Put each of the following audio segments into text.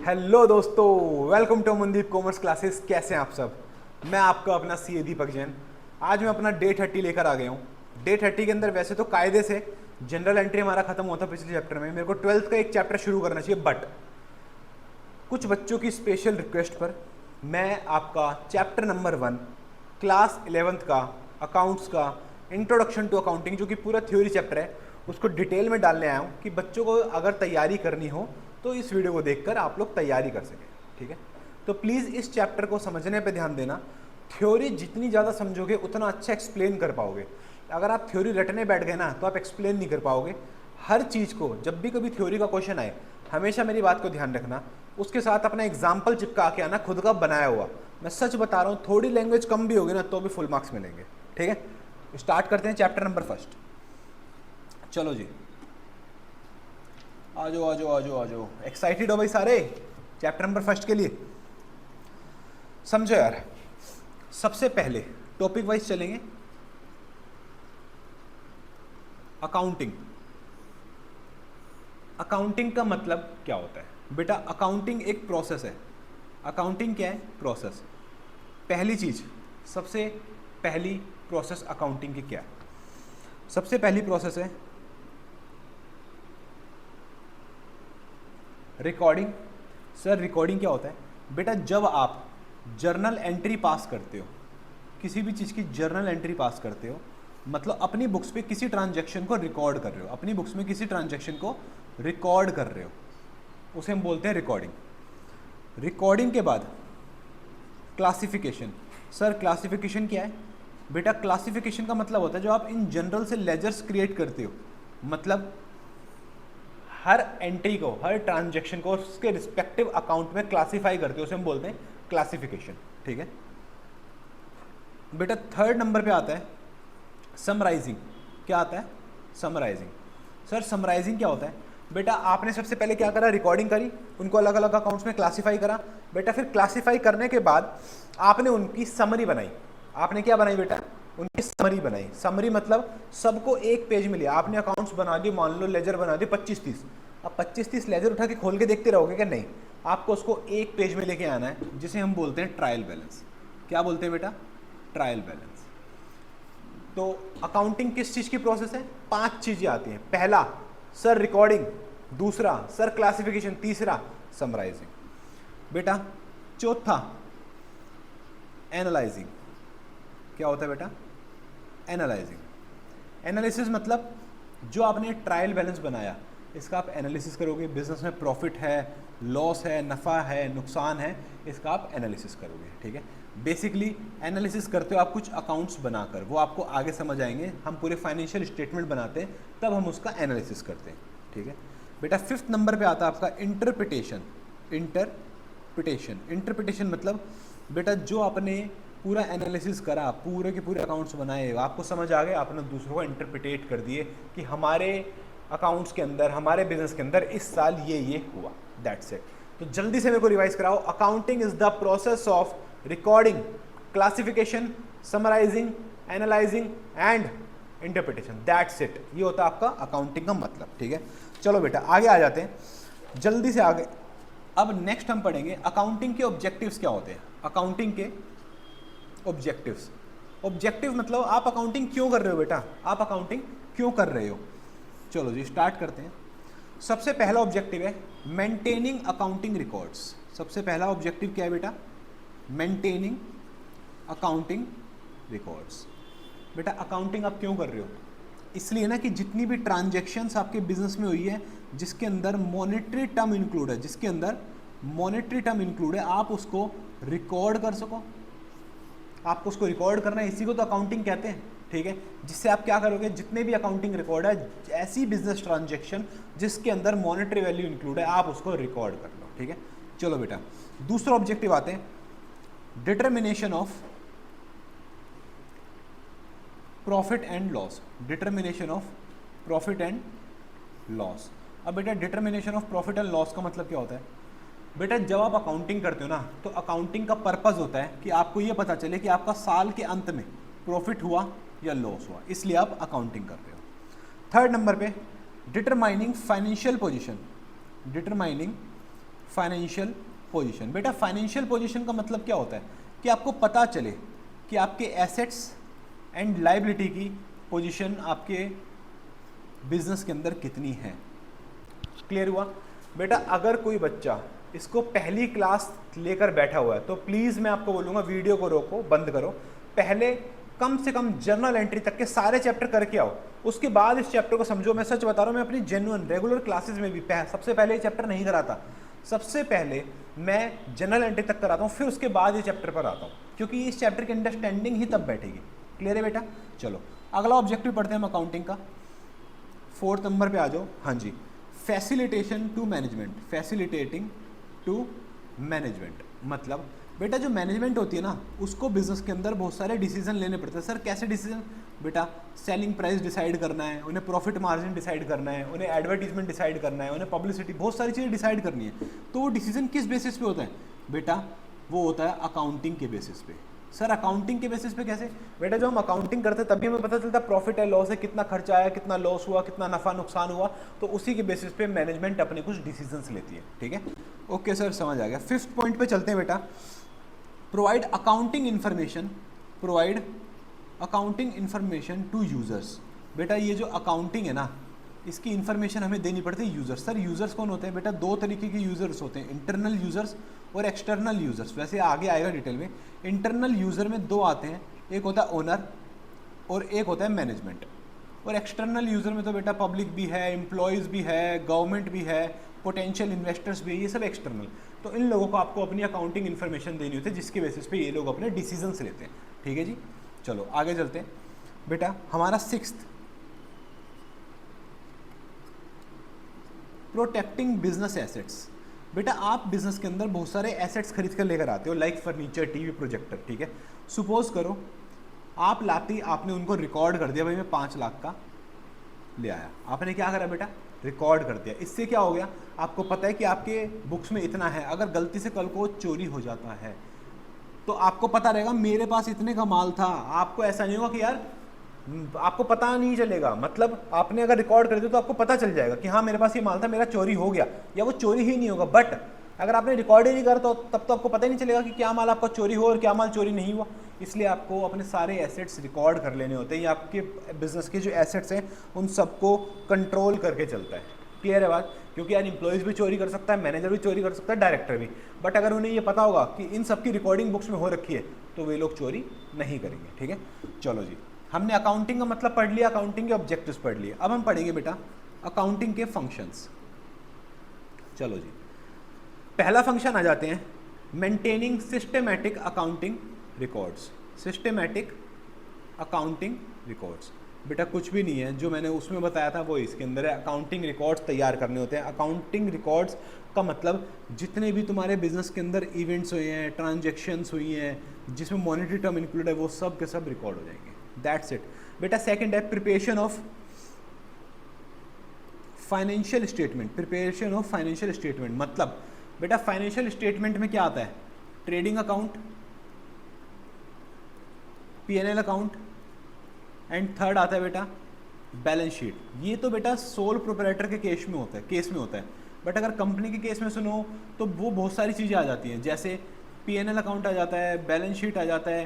Hello दोस्तों, welcome to Mandeep commerce classes. कैसे हैं आप सब? मैं आपका अपना सीए दीपक जैन। आज मैं अपना डे 30 लेकर आ गया हूँ। डे 30 के अंदर वैसे तो कायदे से जनरल एंट्री हमारा खत्म हुआ था पिछले चैप्टर में। मेरे को 12th का एक चैप्टर शुरू करना चाहिए, बट कुछ बच्चों की स्पेशल रिक्वेस्ट पर मैं आपका चैप्टर नंबर 1 क्लास 11th का अकाउंट्स का इंट्रोडक्शन टू अकाउंटिंग, जो कि पूरा थ्योरी चैप्टर है, उसको डिटेल में डालने आया हूँ कि बच्चों को अगर तैयारी करनी हो तो इस वीडियो को देखकर आप लोग तैयारी कर सकें। ठीक है, तो प्लीज़ इस चैप्टर को समझने पे ध्यान देना। थ्योरी जितनी ज़्यादा समझोगे उतना अच्छा एक्सप्लेन कर पाओगे। अगर आप थ्योरी रटने बैठ गए ना तो आप एक्सप्लेन नहीं कर पाओगे। हर चीज़ को जब भी कभी थ्योरी का क्वेश्चन आए, हमेशा मेरी बात को ध्यान रखना, उसके साथ अपना एग्जाम्पल चिपका के आना, खुद का बनाया हुआ। मैं सच बता रहा हूँ, थोड़ी लैंग्वेज कम भी होगी ना तो भी फुल मार्क्स मिलेंगे। ठीक है, स्टार्ट करते हैं चैप्टर नंबर 1। चलो जी, आ जाओ आ जाओ आ जाओ आ जाओ। एक्साइटेड हो भाई सारे चैप्टर नंबर 1 के लिए? समझो यार, सबसे पहले टॉपिक वाइज चलेंगे। अकाउंटिंग। अकाउंटिंग का मतलब क्या होता है बेटा? अकाउंटिंग एक प्रोसेस है। अकाउंटिंग क्या है? प्रोसेस। पहली चीज, सबसे पहली प्रोसेस अकाउंटिंग की क्या है? सबसे पहली प्रोसेस है रिकॉर्डिंग। सर रिकॉर्डिंग क्या होता है? बेटा जब आप जर्नल एंट्री पास करते हो, किसी भी चीज़ की जर्नल एंट्री पास करते हो, मतलब अपनी बुक्स पे किसी ट्रांजैक्शन को रिकॉर्ड कर रहे हो, अपनी बुक्स में किसी ट्रांजैक्शन को रिकॉर्ड कर रहे हो, उसे हम बोलते हैं रिकॉर्डिंग। रिकॉर्डिंग के बाद क्लासिफिकेशन। सर क्लासिफिकेशन क्या है? बेटा क्लासिफिकेशन का मतलब होता है जो आप इन जनरल से लेजर्स क्रिएट करते हो, मतलब हर एंट्री को, हर ट्रांजैक्शन को उसके रिस्पेक्टिव अकाउंट में क्लासिफाई करते हो, उसे हम बोलते हैं क्लासिफिकेशन। ठीक है बेटा, थर्ड नंबर पे आता है समराइजिंग। क्या आता है? समराइजिंग। सर समराइजिंग क्या होता है? बेटा आपने सबसे पहले क्या करा? रिकॉर्डिंग करी, उनको अलग अलग अकाउंट्स में क्लासिफाई करा। बेटा फिर क्लासिफाई करने के बाद आपने उनकी समरी बनाई। आपने क्या बनाई बेटा? उनकी समरी बनाई। समरी मतलब सबको एक पेज में लिया आपने, अकाउंट्स बना दिए, मान लो लेजर बना दिए 25-30। अब 25-30 लेजर उठा के खोल के देखते रहोगे क्या? नहीं, आपको उसको एक पेज में लेके आना है, जिसे हम बोलते हैं ट्रायल बैलेंस। क्या बोलते हैं बेटा? Trial balance. तो अकाउंटिंग किस चीज की प्रोसेस है? 5 चीजें आती हैं। पहला सर रिकॉर्डिंग, दूसरा सर क्लासिफिकेशन, तीसरा समराइजिंग। बेटा चौथा एनालाइजिंग। क्या होता है बेटा? एनालाइजिंग। एनालिसिस मतलब जो आपने ट्रायल बैलेंस बनाया, इसका आप एनालिसिस करोगे। बिजनेस में प्रॉफिट है, लॉस है, नफ़ा है, नुकसान है, इसका आप एनालिसिस करोगे। ठीक है, बेसिकली एनालिसिस करते हो आप कुछ अकाउंट्स बनाकर, वो आपको आगे समझ आएंगे। हम पूरे फाइनेंशियल स्टेटमेंट बनाते हैं तब हम उसका एनालिसिस करते हैं। ठीक है बेटा, 5th नंबर पे आता है आपका इंटरप्रिटेशन। इंटरप्रिटेशन मतलब बेटा जो आपने पूरा एनालिसिस करा, पूरे के पूरे अकाउंट्स बनाए, आपको समझ आ गए, आपने दूसरों को इंटरप्रिटेट कर दिए कि हमारे अकाउंट्स के अंदर, हमारे बिजनेस के अंदर इस साल ये हुआ। That's it. तो जल्दी से मेरे को रिवाइज कराओ। Accounting is the process of recording, classification, summarising, analysing and interpretation. That's it. ये होता है आपका अकाउंटिंग का मतलब। ठीक है, चलो बेटा आगे आ जाते हैं जल्दी से आगे। अब नेक्स्ट हम पढ़ेंगे अकाउंटिंग के ऑब्जेक्टिव्स क्या होते हैं। अकाउंटिंग के ऑब्जेक्टिव्स। ऑब्जेक्टिव मतलब आप अकाउंटिंग क्यों कर रहे हो बेटा? आप अकाउंटिंग क्यों कर रहे हो? चलो जी स्टार्ट करते हैं। सबसे पहला ऑब्जेक्टिव है मेंटेनिंग अकाउंटिंग रिकॉर्ड्स। सबसे पहला ऑब्जेक्टिव क्या है बेटा? Maintaining accounting records. बेटा अकाउंटिंग आप क्यों कर रहे हो? इसलिए ना कि जितनी भी ट्रांजैक्शंस आपके बिजनेस में हुई है जिसके अंदर मॉनेटरी टर्म इंक्लूड है, जिसके अंदर मॉनेटरी टर्म इंक्लूड है, आप उसको रिकॉर्ड कर सको। आपको उसको रिकॉर्ड करना है, इसी को तो अकाउंटिंग कहते हैं। ठीक है, जिससे आप क्या करोगे? जितने भी अकाउंटिंग रिकॉर्ड है, ऐसी बिजनेस ट्रांजैक्शन जिसके अंदर मॉनेटरी वैल्यू इंक्लूड है, आप उसको रिकॉर्ड कर लो। ठीक है, चलो बेटा दूसरा ऑब्जेक्टिव आते हैं determination of profit and loss. Determination of profit and loss. अब बेटा determination of profit and loss का मतलब क्या होता है? बेटा जब आप अकाउंटिंग करते हो ना तो अकाउंटिंग का पर्पस होता है कि आपको ये पता चले कि आपका साल के अंत में प्रॉफिट हुआ या लॉस हुआ, इसलिए आप अकाउंटिंग कर रहे हो। थर्ड नंबर पे determining financial position. Determining financial position. बेटा फाइनेंशियल पोजीशन का मतलब क्या होता है कि आपको पता चले कि आपके एसेट्स एंड लायबिलिटी की पोजीशन आपके बिजनेस के अंदर कितनी है। क्लियर हुआ? बेटा अगर कोई बच्चा इसको पहली क्लास लेकर बैठा हुआ है तो प्लीज़ मैं आपको बोलूँगा वीडियो को रोको, बंद करो, पहले कम से कम जर्नल एंट्री तक के सारे चैप्टर करके आओ, उसके बाद इस चैप्टर को समझो। मैं सच बता रहा हूँ, मैं अपनी जेन्युइन रेगुलर क्लासेस में भी सबसे पहले ये चैप्टर नहीं कराता, सबसे पहले मैं जनरल एंट्री तक कराता हूँ, फिर उसके बाद ये चैप्टर पर आता हूँ, क्योंकि इस चैप्टर की अंडरस्टैंडिंग ही तब बैठेगी। क्लियर है बेटा? चलो अगला ऑब्जेक्टिव पढ़ते हैं हम अकाउंटिंग का, 4 नंबर पे आ जाओ। हाँ जी, facilitation to management, facilitating to management मतलब बेटा जो मैनेजमेंट होती है ना, उसको बिजनेस के अंदर बहुत सारे डिसीजन लेने पड़ते हैं। सर कैसे डिसीजन? बेटा सेलिंग प्राइस डिसाइड करना है, उन्हें प्रॉफिट मार्जिन डिसाइड करना है, उन्हें एडवर्टीजमेंट डिसाइड करना है, उन्हें पब्लिसिटी, बहुत सारी चीज़ें डिसाइड करनी है। तो वो डिसीजन किस बेसिस पे होता है? बेटा वो होता है अकाउंटिंग के बेसिस पे। सर अकाउंटिंग के बेसिस पे कैसे? बेटा जो हम अकाउंटिंग करते हैं तभी हमें पता चलता है प्रॉफिट है, लॉस है, कितना खर्चा आया, कितना लॉस हुआ, कितना नफा नुकसान हुआ, तो उसी के बेसिस पे मैनेजमेंट अपने कुछ डिसीजंस लेती है। ठीक है, ओके सर समझ आ गया। 5th पॉइंट पे चलते हैं बेटा, provide accounting information, provide accounting information to users. बेटा ये जो अकाउंटिंग है ना, इसकी इन्फॉर्मेशन हमें देनी पड़ती है यूजर्स। सर यूजर्स कौन होते हैं? बेटा 2 तरीके के यूजर्स होते हैं, इंटरनल यूजर्स और एक्सटर्नल यूजर्स। वैसे आगे आएगा डिटेल में। इंटरनल यूजर में 2 आते हैं, एक होता है ओनर और एक होता है मैनेजमेंट। और एक्सटर्नल यूजर में तो बेटा पब्लिक भी है, एम्प्लॉयज़ भी है, गवर्नमेंट भी है, पोटेंशियल इन्वेस्टर्स भी है, ये सब एक्सटर्नल। तो इन लोगों को आपको अपनी अकाउंटिंग इन्फॉर्मेशन देनी होती है, जिसके बेसिस पे ये लोग अपने डिसीजंस लेते हैं। ठीक है जी, चलो आगे चलते हैं। बेटा हमारा 6th, प्रोटेक्टिंग बिजनेस एसेट्स। बेटा आप बिजनेस के अंदर बहुत सारे एसेट्स खरीद कर लेकर आते हो, लाइक फर्नीचर, टीवी, प्रोजेक्टर। ठीक है, सपोज करो आप लाती, आपने उनको रिकॉर्ड कर दिया, भाई मैं 5 लाख का ले आया। आपने क्या करा बेटा? रिकॉर्ड कर दिया। इससे क्या हो गया? आपको पता है कि आपके बुक्स में इतना है, अगर गलती से कल को चोरी हो जाता है तो आपको पता रहेगा मेरे पास इतने का माल था। आपको ऐसा नहीं होगा कि यार आपको पता नहीं चलेगा, मतलब आपने अगर रिकॉर्ड कर दिया तो आपको पता चल जाएगा कि हाँ मेरे पास ये माल था, मेरा चोरी हो गया, या वो चोरी ही नहीं होगा। बट अगर आपने रिकॉर्ड ही नहीं करा तो तब तो आपको पता ही नहीं चलेगा कि क्या माल आपका चोरी हुआ और क्या माल चोरी नहीं हुआ। इसलिए आपको अपने सारे एसेट्स रिकॉर्ड कर लेने होते हैं। ये आपके बिजनेस के जो एसेट्स हैं उन सबको कंट्रोल करके चलता है। क्लियर है बात? क्योंकि यार एम्प्लॉयज़ भी चोरी कर सकता है, मैनेजर भी चोरी कर सकता है, डायरेक्टर भी। बट अगर उन्हें ये पता होगा कि इन सबकी रिकॉर्डिंग बुक्स में हो रखी है तो वे लोग चोरी नहीं करेंगे। ठीक है, चलो जी, हमने अकाउंटिंग का मतलब पढ़ लिया, अकाउंटिंग के ऑब्जेक्टिव्स पढ़ लिए। अब हम पढ़ेंगे बेटा अकाउंटिंग के फंक्शंस। चलो जी, पहला फंक्शन आ जाते हैं, maintaining systematic accounting records. Systematic accounting records बेटा कुछ भी नहीं है, जो मैंने उसमें बताया था वो इसके अंदर है। अकाउंटिंग रिकॉर्ड्स तैयार करने होते हैं। अकाउंटिंग रिकॉर्ड्स का मतलब जितने भी तुम्हारे बिजनेस के अंदर इवेंट्स हुए हैं, ट्रांजैक्शंस हुई हैं, जिसमें मॉनेटरी टर्म इंक्लूड है, वो सब के सब रिकॉर्ड हो जाएंगे। दैट्स इट बेटा। सेकंड है preparation of financial statement. Preparation of financial statement मतलब बेटा फाइनेंशियल स्टेटमेंट में क्या आता है? Trading account, P&L account, and third आता है बेटा बैलेंस शीट। ये तो बेटा सोल प्रोप्राइटर के केस में होता है। बट अगर कंपनी के केस में सुनो तो वो बहुत सारी चीज़ें आ जाती हैं, जैसे P&L अकाउंट आ जाता है, बैलेंस शीट आ जाता है,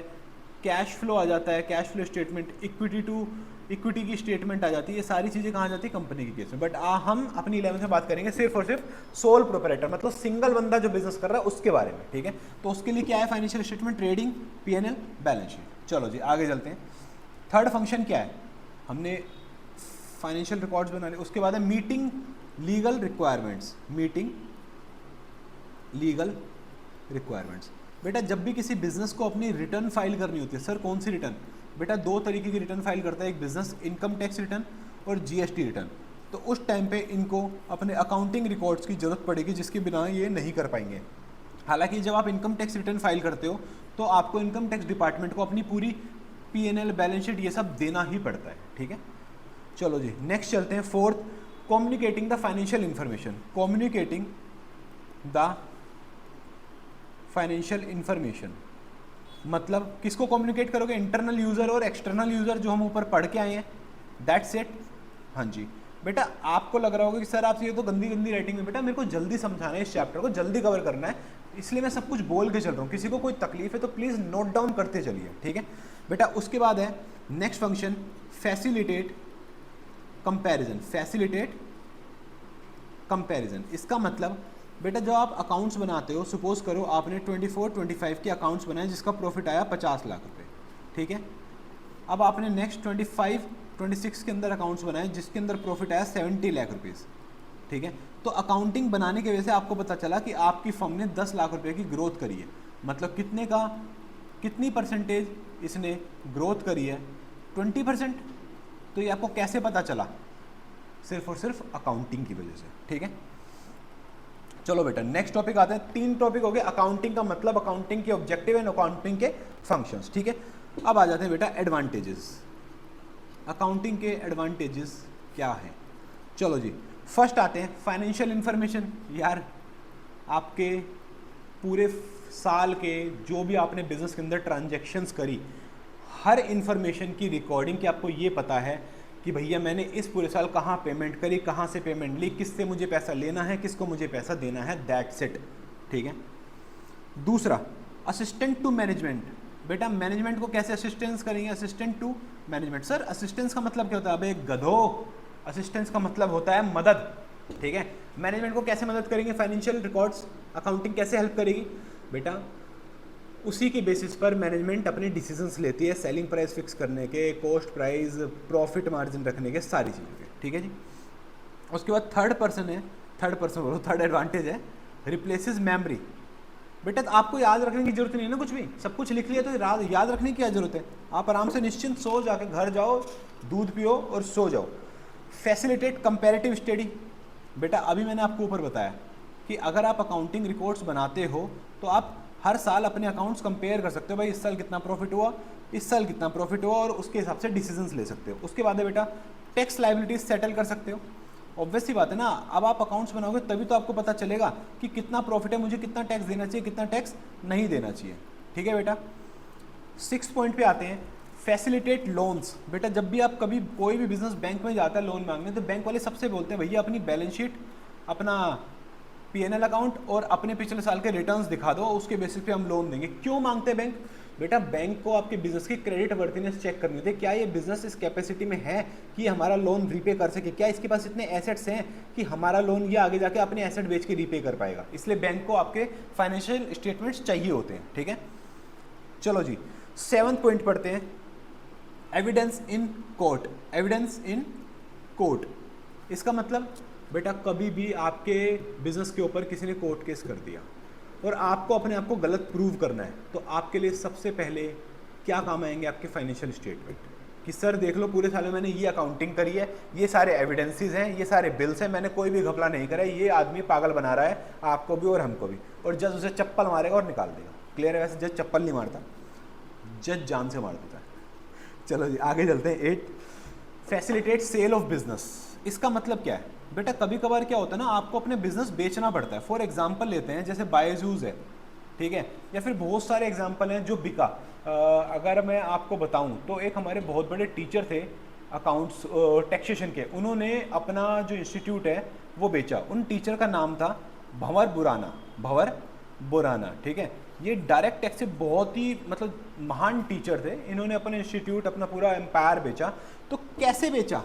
कैश फ्लो आ जाता है, कैश फ्लो स्टेटमेंट, इक्विटी की स्टेटमेंट आ जाती है। ये सारी चीज़ें कहाँ आ जाती है? कंपनी के केस में। बट हम अपनी 11th में बात करेंगे सिर्फ और सिर्फ सोल प्रोप्राइटर, मतलब सिंगल बंदा जो बिजनेस कर रहा है उसके बारे में। ठीक है, तो उसके लिए क्या है? Financial statement, trading, P&L, balance sheet. चलो जी आगे चलते हैं। थर्ड फंक्शन क्या है? हमने फाइनेंशियल रिकॉर्ड्स बना लिए। उसके बाद है meeting legal requirements. Meeting legal requirements बेटा जब भी किसी बिजनेस को अपनी रिटर्न फाइल करनी होती है। सर कौन सी रिटर्न? बेटा 2 तरीके की रिटर्न फाइल करता है एक बिजनेस, इनकम टैक्स रिटर्न और GST रिटर्न। तो उस टाइम पे इनको अपने अकाउंटिंग रिकॉर्ड्स की जरूरत पड़ेगी, जिसके बिना ये नहीं कर पाएंगे। हालांकि जब आप इनकम टैक्स रिटर्न फाइल करते हो तो आपको इनकम टैक्स डिपार्टमेंट को अपनी पूरी P&L, बैलेंस शीट ये सब देना ही पड़ता है। ठीक है, चलो जी नेक्स्ट चलते हैं। Fourth, communicating the financial information. Communicating the financial information मतलब किसको कम्युनिकेट करोगे? इंटरनल यूज़र और एक्सटर्नल यूज़र, जो हम ऊपर पढ़ के आए हैं। That's it. हाँ जी, बेटा आपको लग रहा होगा कि सर आप ये तो गंदी गंदी राइटिंग में, बेटा मेरे को जल्दी समझाना है, इस चैप्टर को जल्दी कवर करना है, इसलिए मैं सब कुछ बोल के चल रहा हूँ। किसी को कोई तकलीफ है तो प्लीज़ नोट डाउन करते चलिए, ठीक है बेटा। उसके बाद है next function facilitate comparison. Facilitate comparison, इसका मतलब बेटा जब आप अकाउंट्स बनाते हो, सपोज करो आपने 24-25 के अकाउंट्स बनाए जिसका प्रॉफिट आया 50 लाख रुपए, ठीक है। अब आपने नेक्स्ट 25-26 के अंदर अकाउंट्स बनाए जिसके अंदर प्रॉफिट आया 70 लाख रुपीज़, ठीक है। तो अकाउंटिंग बनाने की वजह से आपको पता चला कि आपकी फर्म ने 10 लाख रुपए की ग्रोथ करी है। मतलब कितने का, कितनी परसेंटेज इसने ग्रोथ करी है, 20%। तो ये आपको कैसे पता चला, सिर्फ और सिर्फ अकाउंटिंग की वजह से, ठीक है। चलो बेटा नेक्स्ट टॉपिक आते हैं। 3 टॉपिक हो गए, अकाउंटिंग का मतलब, अकाउंटिंग के ऑब्जेक्टिव एंड अकाउंटिंग के फंक्शंस, ठीक है। अब आ जाते हैं बेटा एडवांटेजेस। अकाउंटिंग के एडवांटेजेस क्या हैं, चलो जी। फर्स्ट आते हैं फाइनेंशियल इंफॉर्मेशन। यार आपके पूरे साल के जो भी आपने बिजनेस के अंदर ट्रांजैक्शंस करी, हर इंफॉर्मेशन की रिकॉर्डिंग, कि आपको ये पता है कि भैया मैंने इस पूरे साल कहाँ पेमेंट करी, कहाँ से पेमेंट ली, किससे मुझे पैसा लेना है, किसको मुझे पैसा देना है, दैट्स इट, ठीक है। दूसरा असिस्टेंट टू मैनेजमेंट। बेटा मैनेजमेंट को कैसे असिस्टेंस करेंगे, assistant to management. Sir assistance का मतलब क्या होता है, अबे गधो, असिस्टेंस का मतलब होता है मदद, ठीक है। मैनेजमेंट को कैसे मदद करेंगे, फाइनेंशियल रिकॉर्ड्स, अकाउंटिंग कैसे हेल्प करेगी बेटा, उसी के बेसिस पर मैनेजमेंट अपने डिसीजंस लेती है, सेलिंग प्राइस फिक्स करने के, कॉस्ट प्राइस, प्रॉफिट मार्जिन रखने के, सारी चीज़ों के, ठीक है जी। उसके बाद थर्ड पर्सन है, थर्ड एडवांटेज है रिप्लेसेस मेमोरी। बेटा तो आपको याद रखने की जरूरत नहीं है ना, कुछ भी सब कुछ लिख लिया तो याद रखने की क्या जरूरत है। आप आराम से निश्चिंत सो जाके घर जाओ, दूध पियो और सो जाओ। Facilitate comparative study. बेटा अभी मैंने आपको ऊपर बताया कि अगर आप अकाउंटिंग रिकॉर्ड्स बनाते हो तो आप हर साल अपने अकाउंट्स कंपेयर कर सकते हो, भाई इस साल कितना प्रॉफिट हुआ, इस साल कितना प्रॉफिट हुआ, और उसके हिसाब से डिसीजंस ले सकते हो। उसके बाद है बेटा टैक्स लायबिलिटीज सेटल कर सकते हो। ऑब्वियस सी बात है ना, अब आप अकाउंट्स बनाओगे तभी तो आपको पता चलेगा कि कितना प्रॉफिट है, मुझे कितना टैक्स देना चाहिए, कितना टैक्स नहीं देना चाहिए, ठीक है बेटा। 6 पॉइंट पे आते हैं फैसिलिटेट लोन्स। बेटा जब भी आप कभी कोई भी बिजनेस बैंक में जाता है लोन मांगने, तो बैंक वाले सबसे बोलते हैं भैया अपनी बैलेंस शीट, अपना P&L अकाउंट और अपने पिछले साल के रिटर्न्स दिखा दो, उसके बेसिस पे हम लोन देंगे। क्यों मांगते हैं बैंक, बेटा बैंक को आपके बिजनेस की क्रेडिट वर्थिनेस चेक करनी थी, क्या ये बिजनेस इस कैपेसिटी में है कि हमारा लोन रीपे कर सके, क्या इसके पास इतने एसेट्स हैं कि हमारा लोन ये आगे जाके अपने एसेट बेच के रीपे कर पाएगा। इसलिए बैंक को आपके फाइनेंशियल स्टेटमेंट्स चाहिए होते हैं, ठीक है। चलो जी 7th पॉइंट पढ़ते हैं, evidence in court. Evidence in court, इसका मतलब बेटा कभी भी आपके बिजनेस के ऊपर किसी ने कोर्ट केस कर दिया और आपको अपने आप को गलत प्रूव करना है, तो आपके लिए सबसे पहले क्या काम आएंगे, आपके फाइनेंशियल स्टेटमेंट। कि सर देख लो पूरे साल में मैंने ये अकाउंटिंग करी है, ये सारे एविडेंसेस हैं, ये सारे बिल्स हैं, मैंने कोई भी घपला नहीं करा है, ये आदमी पागल बना रहा है आपको भी और हमको भी। और जज उसे चप्पल मारेगा और निकाल देगा। क्लियर है, वैसे जज चप्पल नहीं मारता, जज जान से मार देता है। चलो जी आगे चलते हैं। 8 फैसिलिटेट सेल ऑफ बिजनेस। इसका मतलब क्या है बेटा, कभी कभार क्या होता है ना, आपको अपने बिजनेस बेचना पड़ता है। फॉर एग्जांपल लेते हैं जैसे बायजूस है, ठीक है, या फिर बहुत सारे एग्जांपल हैं जो बिका। अगर मैं आपको बताऊं तो एक हमारे बहुत बड़े टीचर थे अकाउंट्स टैक्सेशन के, उन्होंने अपना जो इंस्टीट्यूट है वो बेचा। उन टीचर का नाम था भंवर बुराना, ठीक है। ये डायरेक्ट टैक्स से बहुत ही मतलब महान टीचर थे। इन्होंने अपना इंस्टीट्यूट, अपना पूरा एम्पायर बेचा। तो कैसे बेचा,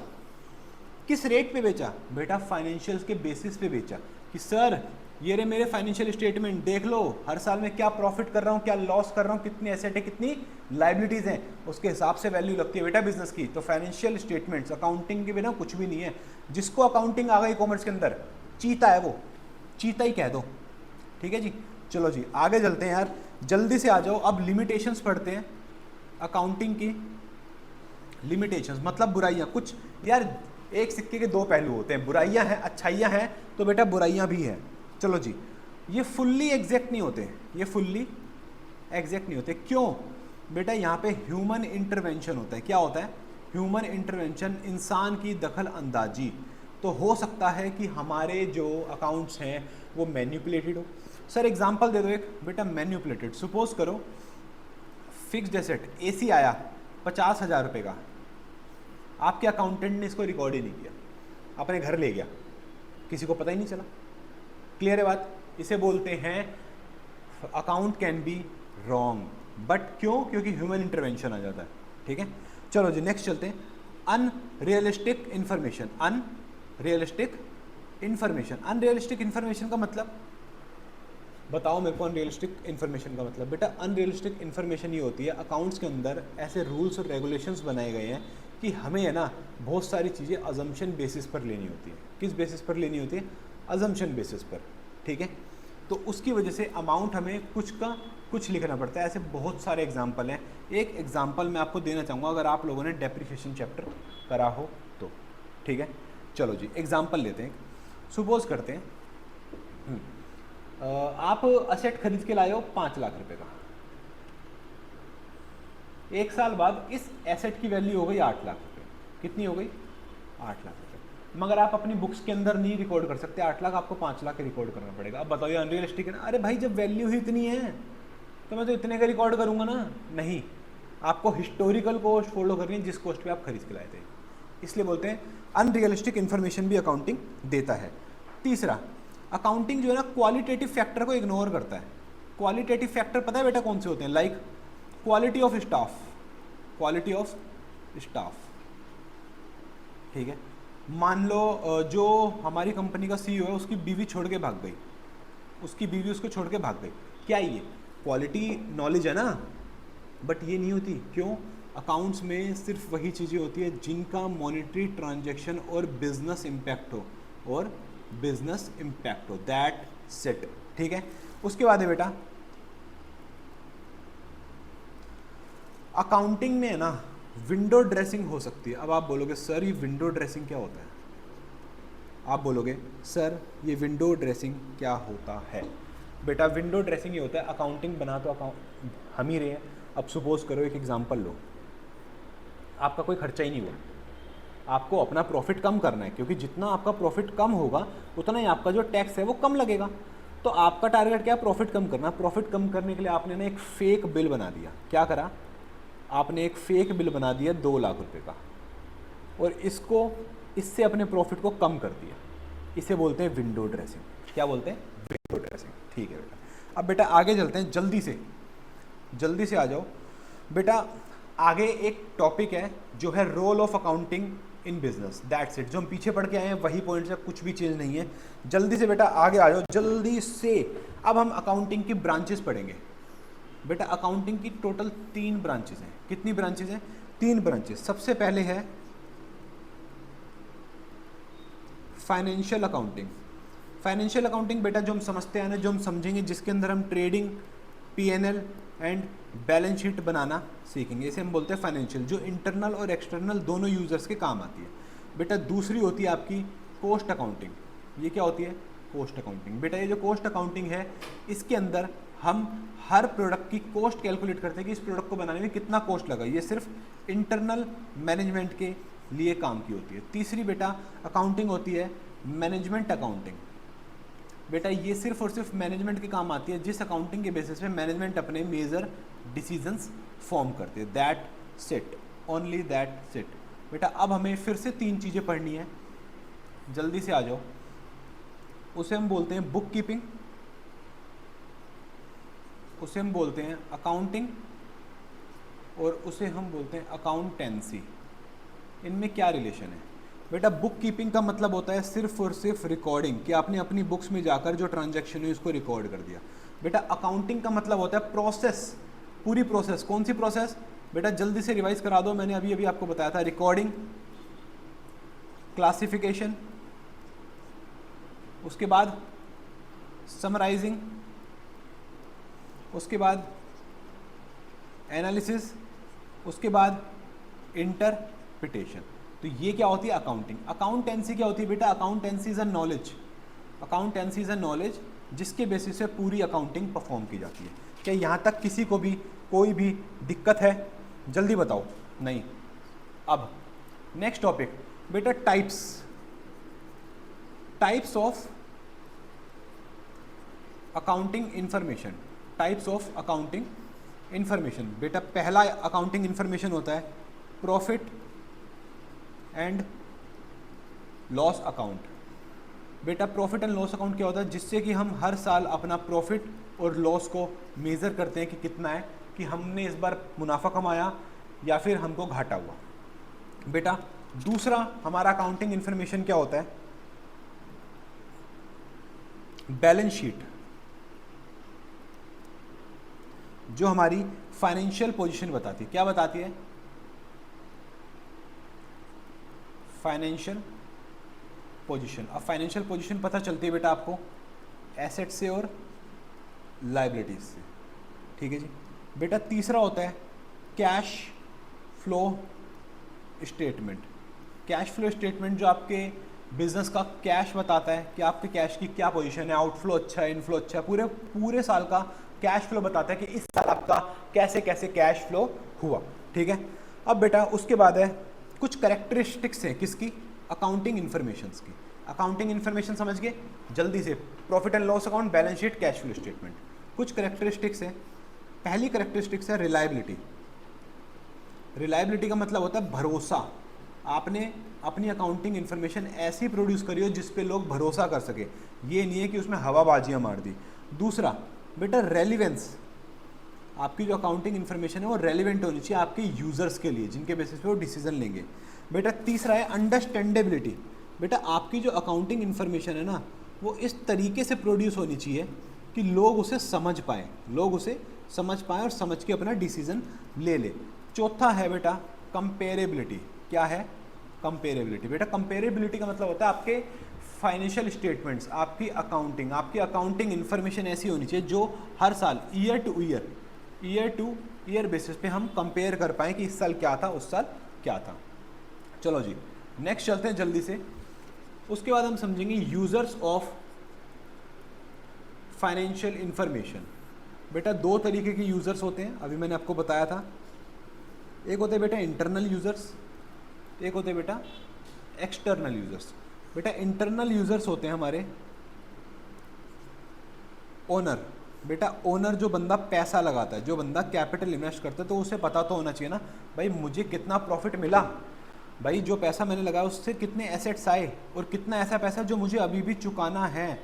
किस रेट पे बेचा बेटा, फाइनेंशियल्स के बेसिस पे बेचा। कि सर ये रहे मेरे फाइनेंशियल स्टेटमेंट, देख लो हर साल में क्या प्रॉफिट कर रहा हूँ, क्या लॉस कर रहा हूँ, कितनी एसेट है, कितनी लाइबिलिटीज हैं, उसके हिसाब से वैल्यू लगती है बेटा बिजनेस की। तो फाइनेंशियल स्टेटमेंट्स अकाउंटिंग के बिना कुछ भी नहीं है। जिसको अकाउंटिंग आ गई कॉमर्स के अंदर, चीता है वो, चीता ही कह दो, ठीक है जी। चलो जी आगे चलते हैं यार, जल्दी से आ जाओ। अब लिमिटेशंस पढ़ते हैं अकाउंटिंग की। लिमिटेशंस मतलब बुराइयां। कुछ यार एक सिक्के के 2 पहलू होते हैं, बुराइयां हैं, अच्छाइयां हैं, तो बेटा बुराइयां भी हैं। चलो जी, ये फुल्ली एग्जैक्ट नहीं होते, ये फुल्ली एग्जैक्ट नहीं होते। क्यों बेटा, यहाँ पे ह्यूमन इंटरवेंशन होता है। क्या होता है, ह्यूमन इंटरवेंशन, इंसान की दखल अंदाजी। तो हो सकता है कि हमारे जो अकाउंट्स हैं वो मैन्युपुलेटेड हो। सर एग्जांपल दे दो एक बेटा, मैन्युपुलेटेड। सपोज करो फिक्स्ड एसेट AC आया 50,000 रुपये का, आपके अकाउंटेंट ने इसको रिकॉर्ड ही नहीं किया, अपने घर ले गया, किसी को पता ही नहीं चला। क्लियर है बात? इसे बोलते हैं account can be wrong, but क्यों? क्योंकि ह्यूमन इंटरवेंशन आ जाता है। ठीक है, चलो जी नेक्स्ट चलते हैं। Unrealistic information. Unrealistic information, unrealistic information का मतलब बताओ मेरे को। अनरियलिस्टिक इन्फॉर्मेशन का मतलब बेटा, अनरियलिस्टिक इन्फॉर्मेशन ये होती है अकाउंट्स के अंदर ऐसे रूल्स और रेगुलेशंस बनाए गए हैं कि हमें है ना बहुत सारी चीज़ें अजम्पशन बेसिस पर लेनी होती है। किस बेसिस पर लेनी होती है? अजम्पशन बेसिस पर। ठीक है, तो उसकी वजह से अमाउंट हमें कुछ का कुछ लिखना पड़ता है। ऐसे बहुत सारे एग्जाम्पल हैं। एक एग्जाम्पल मैं आपको देना चाहूँगा, अगर आप लोगों ने डेप्रिसिएशन चैप्टर करा हो तो। ठीक है, चलो जी एग्जाम्पल लेते हैं। सपोज करते हैं आप असेट खरीद के लाए हो 5 लाख रुपए का। एक साल बाद इस एसेट की वैल्यू हो गई 8 लाख रुपए। कितनी हो गई? 8 लाख रुपए। मगर आप अपनी बुक्स के अंदर नहीं रिकॉर्ड कर सकते 8 लाख, आपको 5 लाख रिकॉर्ड करना पड़ेगा। अब बताओ ये अनरियलिस्टिक है ना? अरे भाई जब वैल्यू ही इतनी है तो मैं तो इतने का रिकॉर्ड करूंगा ना। नहीं, आपको हिस्टोरिकल कॉस्ट फॉलो करनी है जिस कॉस्ट पे आप खरीद के लाए थे। इसलिए बोलते हैं अनरियलिस्टिक इन्फॉर्मेशन भी अकाउंटिंग देता है। तीसरा, अकाउंटिंग जो है ना क्वालिटेटिव फैक्टर को इग्नोर करता है। क्वालिटेटिव फैक्टर पता है बेटा कौन से होते हैं? Like quality of staff, quality of staff. ठीक है, मान लो जो हमारी कंपनी का सीईओ है उसकी बीवी छोड़ के भाग गई, उसकी बीवी उसको छोड़ के भाग गई। क्या ये क्वालिटी नॉलेज है ना? बट ये नहीं होती। क्यों? अकाउंट्स में सिर्फ वही चीज़ें होती है जिनका मॉनेटरी ट्रांजैक्शन और बिजनेस इम्पैक्ट हो, और बिजनेस इम्पैक्ट हो, दैट सेट। ठीक है, उसके बाद है बेटा अकाउंटिंग में है ना विंडो ड्रेसिंग हो सकती है। अब आप बोलोगे सर ये विंडो ड्रेसिंग क्या होता है? आप बोलोगे सर ये विंडो ड्रेसिंग क्या होता है? बेटा विंडो ड्रेसिंग ये होता है, अकाउंटिंग बना तो अकाउंट हम ही रहे हैं। अब सपोज करो एक एग्जांपल लो, आपका कोई खर्चा ही नहीं हुआ, आपको अपना प्रॉफिट कम करना है, क्योंकि जितना आपका प्रॉफिट कम होगा उतना ही आपका जो टैक्स है वो कम लगेगा। तो आपका टारगेट क्या है? प्रॉफिट कम करना। प्रॉफिट कम करने के लिए आपने ना एक फेक बिल बना दिया। क्या करा? आपने एक फेक बिल बना दिया 2 लाख रुपए का, और इससे अपने प्रॉफिट को कम कर दिया। इसे बोलते हैं विंडो ड्रेसिंग। क्या बोलते हैं? Window dressing. ठीक है बेटा, अब बेटा आगे चलते हैं, जल्दी से आ जाओ बेटा। आगे एक टॉपिक है जो है role of accounting in business, that's it. जो हम पीछे पढ़ के आए हैं वही पॉइंट्स है, कुछ भी चेंज नहीं है। जल्दी से बेटा आगे आ जाओ, जल्दी से। अब हम अकाउंटिंग की ब्रांचेस पढ़ेंगे बेटा। अकाउंटिंग की टोटल 3 ब्रांचेस हैं। कितनी ब्रांचेस हैं? 3 ब्रांचेस। सबसे पहले है फाइनेंशियल अकाउंटिंग। फाइनेंशियल अकाउंटिंग बेटा जो हम समझते हैं ना, जो हम समझेंगे, जिसके अंदर हम trading, PNL and balance sheet बनाना सीखेंगे, इसे हम बोलते हैं फाइनेंशियल, जो इंटरनल और एक्सटर्नल दोनों यूजर्स के काम आती है बेटा। दूसरी होती है आपकी कॉस्ट अकाउंटिंग। ये क्या होती है? Cost accounting. बेटा ये जो कॉस्ट अकाउंटिंग है इसके अंदर हम हर प्रोडक्ट की कॉस्ट कैलकुलेट करते हैं कि इस प्रोडक्ट को बनाने में कितना कॉस्ट लगा। ये सिर्फ इंटरनल मैनेजमेंट के लिए काम की होती है। तीसरी बेटा अकाउंटिंग होती है मैनेजमेंट अकाउंटिंग। बेटा ये सिर्फ और सिर्फ मैनेजमेंट के काम आती है, जिस अकाउंटिंग के बेसिस पे मैनेजमेंट अपने मेजर डिसीजंस फॉर्म करते हैं, that set, only that set. बेटा अब हमें फिर से 3 चीज़ें पढ़नी है, जल्दी से आ जाओ। उसे हम बोलते हैं बुक कीपिंग, उसे हम बोलते हैं अकाउंटिंग, और उसे हम बोलते हैं अकाउंटेंसी। इनमें क्या रिलेशन है? बेटा बुक कीपिंग का मतलब होता है सिर्फ और सिर्फ रिकॉर्डिंग, कि आपने अपनी बुक्स में जाकर जो ट्रांजैक्शन है उसको रिकॉर्ड कर दिया। बेटा अकाउंटिंग का मतलब होता है प्रोसेस, पूरी प्रोसेस। कौन सी प्रोसेस? बेटा जल्दी से रिवाइज करा दो, मैंने अभी अभी आपको बताया था। रिकॉर्डिंग, क्लासिफिकेशन, उसके बाद समराइजिंग, उसके बाद एनालिसिस, उसके बाद इंटरप्रिटेशन। तो ये क्या होती है? अकाउंटिंग। अकाउंटेंसी क्या होती है बेटा? Accountancy is a knowledge, accountancy is a knowledge जिसके बेसिस पे पूरी अकाउंटिंग परफॉर्म की जाती है। क्या यहाँ तक किसी को भी कोई भी दिक्कत है? जल्दी बताओ। नहीं। अब नेक्स्ट टॉपिक बेटा types of accounting information. Types of accounting information. बेटा पहला अकाउंटिंग इंफॉर्मेशन होता है प्रॉफिट एंड लॉस अकाउंट। बेटा प्रॉफिट एंड लॉस अकाउंट क्या होता है, जिससे कि हम हर साल अपना प्रॉफिट और लॉस को मेज़र करते हैं कि कितना है, कि हमने इस बार मुनाफा कमाया या फिर हमको घाटा हुआ। बेटा दूसरा हमारा अकाउंटिंग इंफॉर्मेशन क्या होता है, बैलेंस शीट, जो हमारी फाइनेंशियल पोजीशन बताती है। क्या बताती है, फाइनेंशियल पोजीशन। अब फाइनेंशियल पोजीशन पता चलती है बेटा आपको एसेट से और लायबिलिटीज से, ठीक है जी। बेटा तीसरा होता है cash flow statement. Cash flow statement जो आपके बिजनेस का कैश बताता है कि आपके कैश की क्या पोजीशन है, आउटफ्लो अच्छा है, इनफ्लो अच्छा है, पूरे साल का कैश फ्लो बताता है कि इस साल आपका कैसे कैसे कैश फ्लो हुआ, ठीक है। अब बेटा उसके बाद है कुछ कैरेक्टरिस्टिक्स हैं किसकी, अकाउंटिंग इन्फॉर्मेशंस की। अकाउंटिंग इन्फॉर्मेशन समझ गए जल्दी से, profit and loss account, balance sheet, cash flow statement. कुछ कैरेक्टरिस्टिक्स हैं। पहली कैरेक्टरिस्टिक्स है रिलायबिलिटी। रिलायबिलिटी का मतलब होता है भरोसा। आपने अपनी अकाउंटिंग इन्फॉर्मेशन ऐसी प्रोड्यूस करी हो जिस पे लोग भरोसा कर सके, ये नहीं है कि उसमें हवाबाजियाँ मार दी। दूसरा बेटा रेलिवेंस, आपकी जो अकाउंटिंग इन्फॉर्मेशन है वो रेलिवेंट होनी चाहिए आपके यूज़र्स के लिए, जिनके बेसिस पे वो डिसीजन लेंगे। बेटा तीसरा है अंडरस्टैंडेबिलिटी। बेटा आपकी जो अकाउंटिंग इन्फॉर्मेशन है ना, वो इस तरीके से प्रोड्यूस होनी चाहिए कि लोग उसे समझ पाएँ, और समझ के अपना डिसीजन ले ले। चौथा है बेटा कंपेरेबिलिटी। क्या है, कंपेरेबिलिटी। बेटा कंपेरेबिलिटी का मतलब होता है आपके फाइनेंशियल स्टेटमेंट्स, आपकी अकाउंटिंग इन्फॉर्मेशन ऐसी होनी चाहिए जो हर साल ईयर टू ईयर बेसिस पे हम कंपेयर कर पाएँ कि इस साल क्या था, उस साल क्या था। चलो जी नेक्स्ट चलते हैं जल्दी से। उसके बाद हम समझेंगे यूजर्स ऑफ फाइनेंशियल इंफॉर्मेशन। बेटा दो तरीके के यूजर्स होते हैं, अभी मैंने आपको बताया था। एक होते हैं बेटा इंटरनल यूजर्स, एक होते हैं बेटा एक्सटर्नल यूजर्स। बेटा इंटरनल यूजर्स होते हैं हमारे ओनर। बेटा ओनर जो बंदा पैसा लगाता है, जो बंदा कैपिटल इन्वेस्ट करता है, तो उसे पता तो होना चाहिए ना भाई मुझे कितना प्रॉफिट मिला, भाई जो पैसा मैंने लगाया उससे कितने एसेट्स आए, और कितना ऐसा पैसा जो मुझे अभी भी चुकाना है,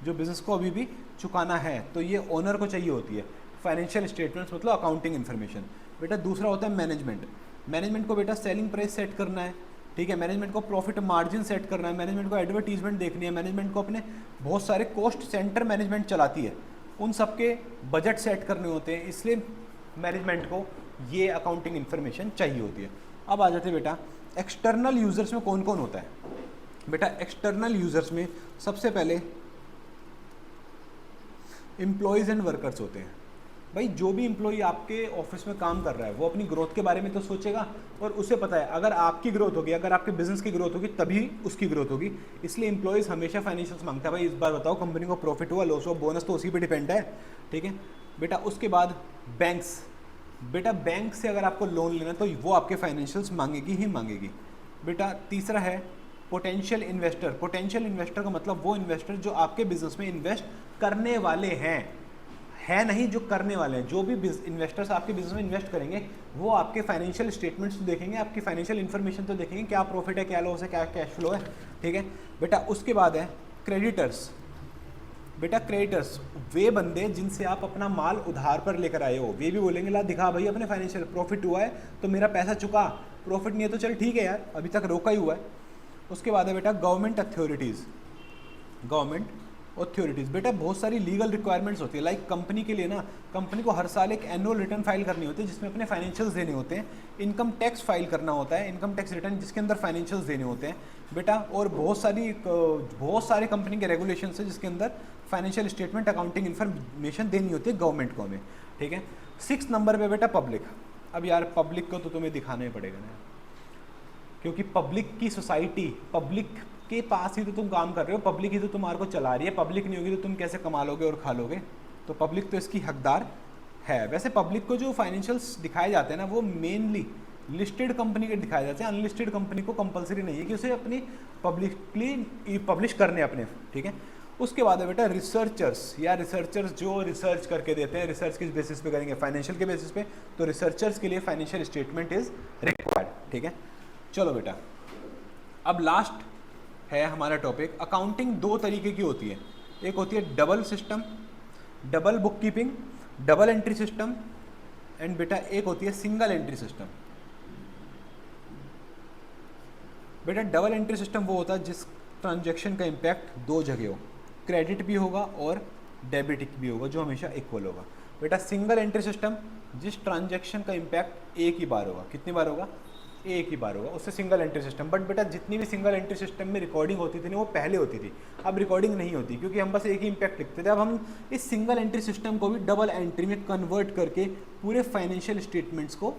जो बिज़नेस को अभी भी चुकाना है। तो ये ओनर को चाहिए होती है फाइनेंशियल स्टेटमेंट्स, मतलब अकाउंटिंग इन्फॉर्मेशन। बेटा दूसरा होता है मैनेजमेंट को बेटा सेलिंग प्राइस सेट करना है, ठीक है। मैनेजमेंट को प्रॉफिट मार्जिन सेट करना है, मैनेजमेंट को एडवर्टीजमेंट देखनी है, मैनेजमेंट को अपने बहुत सारे कॉस्ट सेंटर मैनेजमेंट चलाती है, उन सबके बजट सेट करने होते हैं, इसलिए मैनेजमेंट को ये अकाउंटिंग इन्फॉर्मेशन चाहिए होती है। अब आ जाते हैं बेटा एक्सटर्नल यूजर्स में कौन कौन होता है। बेटा एक्सटर्नल यूजर्स में सबसे पहले एम्प्लॉयज़ एंड वर्कर्स होते हैं। भाई जो भी एम्प्लॉई आपके ऑफिस में काम कर रहा है वो अपनी ग्रोथ के बारे में तो सोचेगा, और उसे पता है अगर आपकी ग्रोथ होगी, अगर आपके बिजनेस की ग्रोथ होगी तभी उसकी ग्रोथ होगी, इसलिए एम्प्लॉयज़ हमेशा फाइनेंशियल्स मांगता है। भाई इस बार बताओ कंपनी को प्रॉफिट हुआ, लॉस हुआ, बोनस तो उसी पे डिपेंड है, ठीक है बेटा। उसके बाद बैंक्स। बेटा बैंक से अगर आपको लोन लेना तो वो आपके फाइनेंशियल्स मांगेगी ही मांगेगी। बेटा तीसरा है पोटेंशियल इन्वेस्टर। पोटेंशियल इन्वेस्टर का मतलब वो इन्वेस्टर जो आपके बिजनेस में इन्वेस्ट करने वाले हैं, है नहीं जो करने वाले हैं। जो भी इन्वेस्टर्स आपके बिजनेस में इन्वेस्ट करेंगे वो आपके फाइनेंशियल स्टेटमेंट्स तो देखेंगे, आपकी फाइनेंशियल इन्फॉर्मेशन तो देखेंगे, क्या प्रॉफिट है, क्या लॉस है, क्या कैश फ्लो है, ठीक है बेटा। उसके बाद है क्रेडिटर्स। बेटा क्रेडिटर्स वे बंदे जिनसे आप अपना माल उधार पर लेकर आए हो, वे भी बोलेंगे ला दिखा भाई अपने फाइनेंशियल, प्रॉफिट हुआ है तो मेरा पैसा चुका, प्रॉफिट नहीं है तो चल ठीक है यार अभी तक रोका ही हुआ है। उसके बाद है बेटा गवर्नमेंट अथॉरिटीज़। बेटा बहुत सारी लीगल रिक्वायरमेंट्स होती है, लाइक कंपनी के लिए ना, कंपनी को हर साल एक एनुअल रिटर्न फाइल करनी होती है जिसमें अपने फाइनेंशियल्स देने होते हैं, इनकम टैक्स फाइल करना होता है, इनकम टैक्स रिटर्न जिसके अंदर फाइनेंशियल्स देने होते हैं बेटा। और बहुत सारे कंपनी के रेगुलेशंस है जिसके अंदर फाइनेंशियल स्टेटमेंट, अकाउंटिंग इन्फॉर्मेशन देनी होती है गवर्नमेंट को हमें, ठीक है। 6 नंबर पे बेटा पब्लिक। अब यार पब्लिक को तो तुम्हें दिखाना ही पड़ेगा ना, क्योंकि पब्लिक की सोसाइटी, पब्लिक के पास ही तो तुम काम कर रहे हो, पब्लिक ही तो तुम्हारे को चला रही है, पब्लिक नहीं होगी तो तुम कैसे कमा लोगे और खा लोगे, तो पब्लिक तो इसकी हकदार है। वैसे पब्लिक को जो फाइनेंशियल्स दिखाए जाते हैं ना वो मेनली लिस्टेड कंपनी के दिखाए जाते हैं, अनलिस्टेड कंपनी को कंपलसरी नहीं है कि उसे अपनी पब्लिकली पब्लिश करने अपने, ठीक है। उसके बाद है बेटा रिसर्चर्स, या रिसर्चर्स जो रिसर्च करके देते हैं, रिसर्च किस बेसिस पे करेंगे, फाइनेंशियल के बेसिस पे, तो रिसर्चर्स के लिए फाइनेंशियल स्टेटमेंट इज रिक्वायर्ड, ठीक है। चलो बेटा अब लास्ट है हमारा टॉपिक। अकाउंटिंग दो तरीके की होती है, एक होती है double system, double book keeping, double entry system, and बेटा एक होती है सिंगल एंट्री सिस्टम। बेटा डबल एंट्री सिस्टम वो होता है जिस ट्रांजैक्शन का इम्पैक्ट दो जगह हो, क्रेडिट भी होगा और डेबिट भी होगा, जो हमेशा इक्वल होगा। बेटा सिंगल एंट्री सिस्टम जिस ट्रांजैक्शन का इम्पैक्ट एक ही बार होगा, कितनी बार होगा, एक ही बार होगा, उससे सिंगल एंट्री सिस्टम। बट बेटा जितनी भी सिंगल एंट्री सिस्टम में रिकॉर्डिंग होती थी ना वो पहले होती थी, अब रिकॉर्डिंग नहीं होती क्योंकि हम बस एक ही इम्पैक्ट लिखते थे। अब हम इस सिंगल एंट्री सिस्टम को भी डबल एंट्री में कन्वर्ट करके पूरे फाइनेंशियल स्टेटमेंट्स को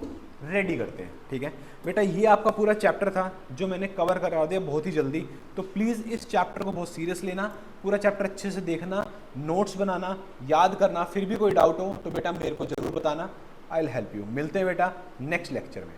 रेडी करते हैं। ठीक है बेटा, ये आपका पूरा चैप्टर था जो मैंने कवर करवा दिया बहुत ही जल्दी। तो प्लीज़ इस चैप्टर को बहुत सीरियस लेना, पूरा चैप्टर अच्छे से देखना, नोट्स बनाना, याद करना। फिर भी कोई डाउट हो तो बेटा मेरे को जरूर बताना, आई विल हेल्प यू। मिलते हैं बेटा नेक्स्ट लेक्चर में।